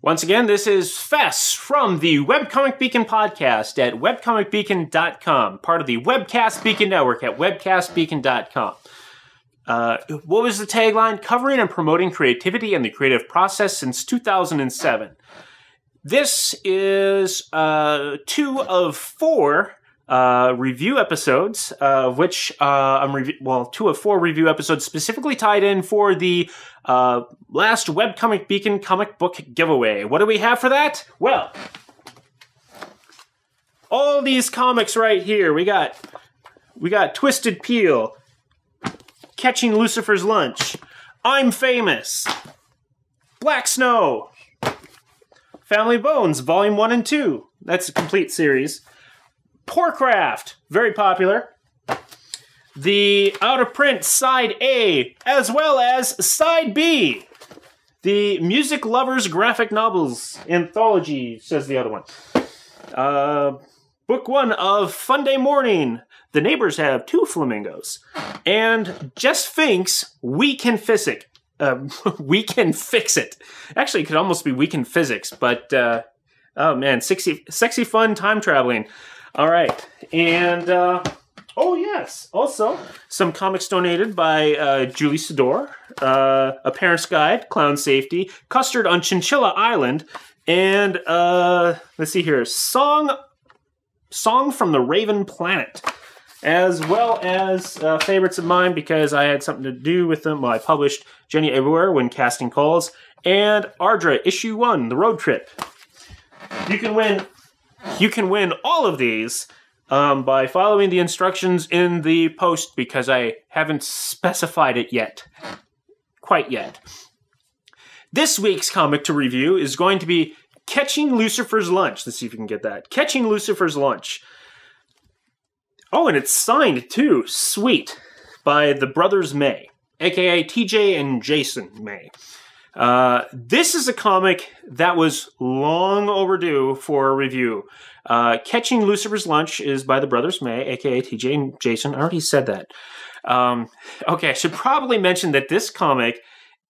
Once again, this is Fes from the Webcomic Beacon podcast at webcomicbeacon.com, part of the Webcast Beacon network at webcastbeacon.com. What was the tagline? Covering and promoting creativity and the creative process since 2007. This is 2 of 4 review episodes, which 2 of 4 review episodes specifically tied in for the last Webcomic Beacon comic book giveaway. What do we have for that? Well, all these comics right here. We got Twisted Peel, Catching Lucifer's Lunch, I'm Famous, Black Snow, Family Bones, Volume 1 and 2. That's a complete series. Porcraft, very popular. The out-of-print Side A, as well as Side B. The Music Lovers Graphic Novels Anthology, says the other one. Book 1 of Fun Day Morning. The Neighbors Have 2 Flamingos. And Jess Fink's We Can Fix It. We Can Fix It. Actually, it could almost be We Can Physics, but, oh man, sexy fun time traveling. All right, and, oh yes, also some comics donated by Julie Sidor, A Parent's Guide, Clown Safety, Custard on Chinchilla Island, and, let's see here, Song from the Raven Planet, as well as favorites of mine because I had something to do with them. Well, I published Jenny Everywhere When Casting Calls, and Ardra, Issue 1, The Road Trip. You can win all of these by following the instructions in the post because I haven't specified it yet. Quite yet. This week's comic to review is going to be Catching Lucifer's Lunch. Let's see if we can get that. Catching Lucifer's Lunch. Oh, and it's signed too. Sweet. By the Brothers May, aka TJ and Jason May. This is a comic that was long overdue for a review. Catching Lucifer's Lunch is by the Brothers May, aka TJ and Jason. I already said that. Okay, I should probably mention that this comic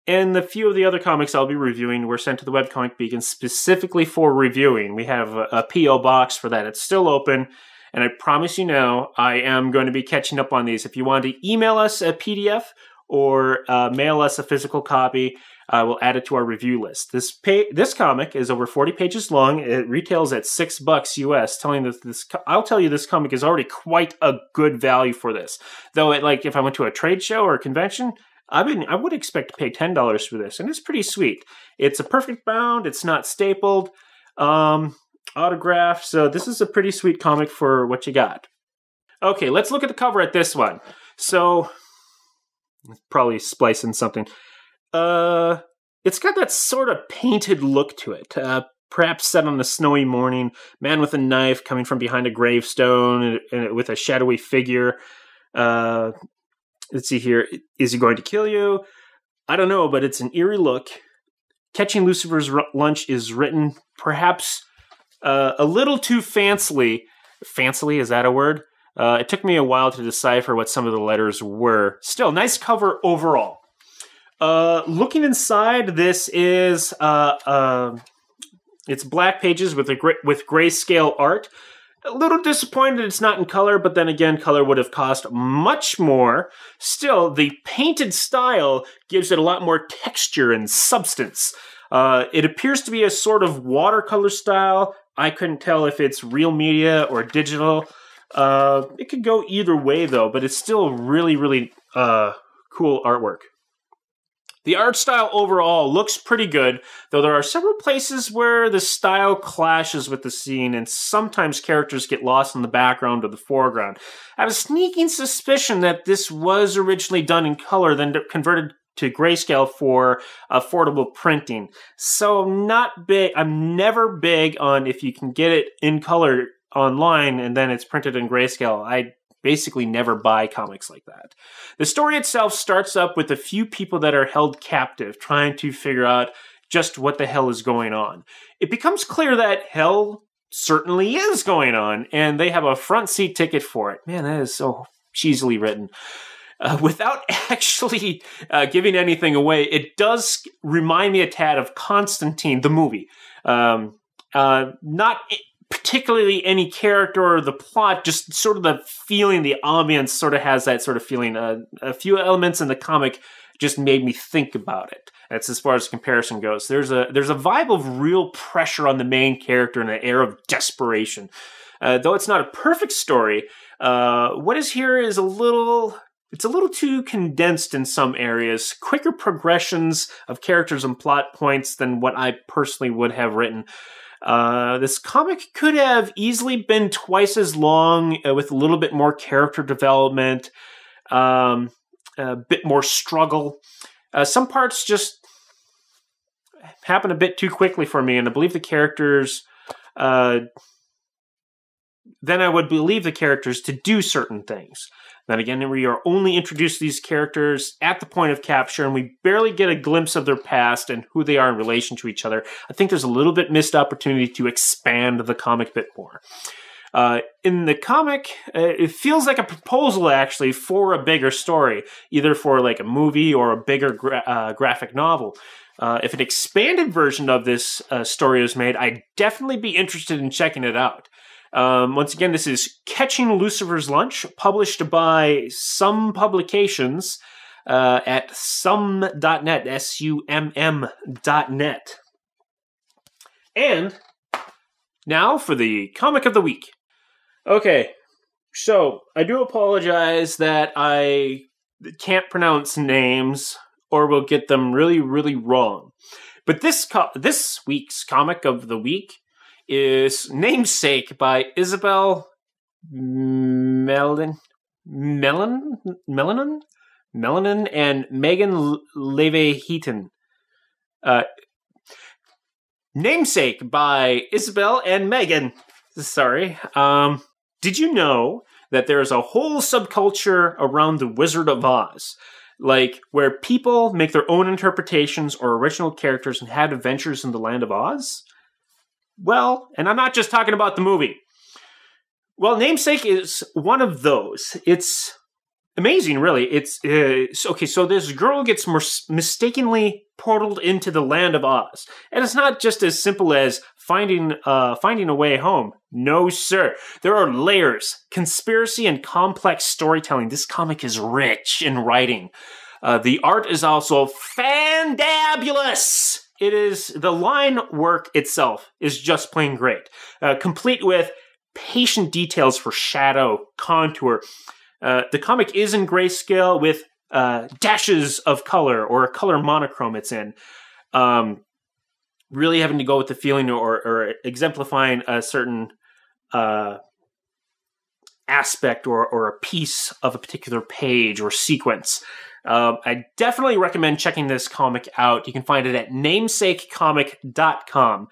and the few of the other comics I'll be reviewing were sent to the Webcomic Beacon specifically for reviewing. We have a P.O. box for that. It's still open, and I promise you now, I am going to be catching up on these. If you want to email us a PDF or mail us a physical copy, we'll add it to our review list. This comic is over 40 pages long. It retails at $6 US. I'll tell you, this comic is already quite a good value for this. Though, if I went to a trade show or a convention, I would expect to pay $10 for this, and it's pretty sweet. It's a perfect bound. It's not stapled, autographed. So this is a pretty sweet comic for what you got. Okay, let's look at the cover at this one. So, probably splicing something. It's got that sort of painted look to it. Perhaps set on a snowy morning, man with a knife coming from behind a gravestone and with a shadowy figure. Let's see here. Is he going to kill you? I don't know, but it's an eerie look. Catching Lucifer's Lunch is written perhaps a little too fancily. Fancily, is that a word? It took me a while to decipher what some of the letters were. Still, nice cover overall. Looking inside, this is it's black pages with grayscale art. A little disappointed it's not in color, but then again, color would have cost much more. Still, the painted style gives it a lot more texture and substance. It appears to be a sort of watercolor style. I couldn't tell if it's real media or digital. It could go either way, though, but it's still really, really cool artwork. The art style overall looks pretty good, though there are several places where the style clashes with the scene, and sometimes characters get lost in the background or the foreground. I have a sneaking suspicion that this was originally done in color, then converted to grayscale for affordable printing. So not big. I'm never big on if you can get it in color online and then it's printed in grayscale. I basically never buy comics like that. The story itself starts up with a few people that are held captive, trying to figure out just what the hell is going on. It becomes clear that hell certainly is going on, and they have a front seat ticket for it. Man, that is so cheesily written. without actually giving anything away, it does remind me a tad of Constantine, the movie. Not particularly any character or the plot, just sort of the feeling, the ambience sort of has that sort of feeling. A few elements in the comic just made me think about it. That's as far as comparison goes. There's a vibe of real pressure on the main character and an air of desperation. Though it's not a perfect story, what is here is it's a little too condensed in some areas. Quicker progressions of characters and plot points than what I personally would have written. This comic could have easily been twice as long with a little bit more character development, a bit more struggle. Some parts just happen a bit too quickly for me, and I believe the characters... then I would believe the characters to do certain things. Then again, we are only introduced to these characters at the point of capture, and we barely get a glimpse of their past and who they are in relation to each other. I think there's a little bit missed opportunity to expand the comic a bit more. In the comic, it feels like a proposal, actually, for a bigger story, either for like a movie or a bigger graphic novel. If an expanded version of this story is made, I'd definitely be interested in checking it out. Once again, this is Catching Lucifer's Lunch, published by Some Publications at sum.net, SUMM.net. And now for the comic of the week. Okay, so I do apologize that I can't pronounce names or will get them really, really wrong. But this week's comic of the week is Namesake by Isabelle Melanin and Megan Lavey-Heaton. Namesake by Isabelle and Megan. Sorry. Did you know that there is a whole subculture around the Wizard of Oz? Like, where people make their own interpretations or original characters and have adventures in the land of Oz? Well, and I'm not just talking about the movie. Well, Namesake is one of those. It's amazing, really. It's okay. So this girl gets mistakenly portaled into the land of Oz, and it's not just as simple as finding a way home. No, sir. There are layers, conspiracy, and complex storytelling. This comic is rich in writing. The art is also fandabulous. It is, the line work itself is just plain great. Complete with patient details for shadow, contour. The comic is in grayscale with dashes of color or a color monochrome it's in. Really having to go with the feeling or exemplifying a certain aspect or a piece of a particular page or sequence. I definitely recommend checking this comic out. You can find it at namesakecomic.com.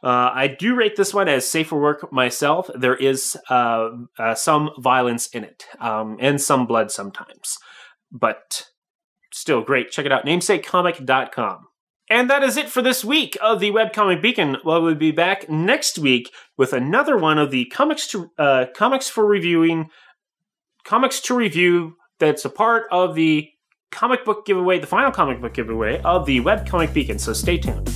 I do rate this one as safe for work myself. There is some violence in it, and some blood sometimes. But still great. Check it out, namesakecomic.com. And that is it for this week of the Webcomic Beacon. Well, we'll be back next week with another one of the comics to review that's a part of the comic book giveaway, the final comic book giveaway of the Webcomic Beacon. So stay tuned.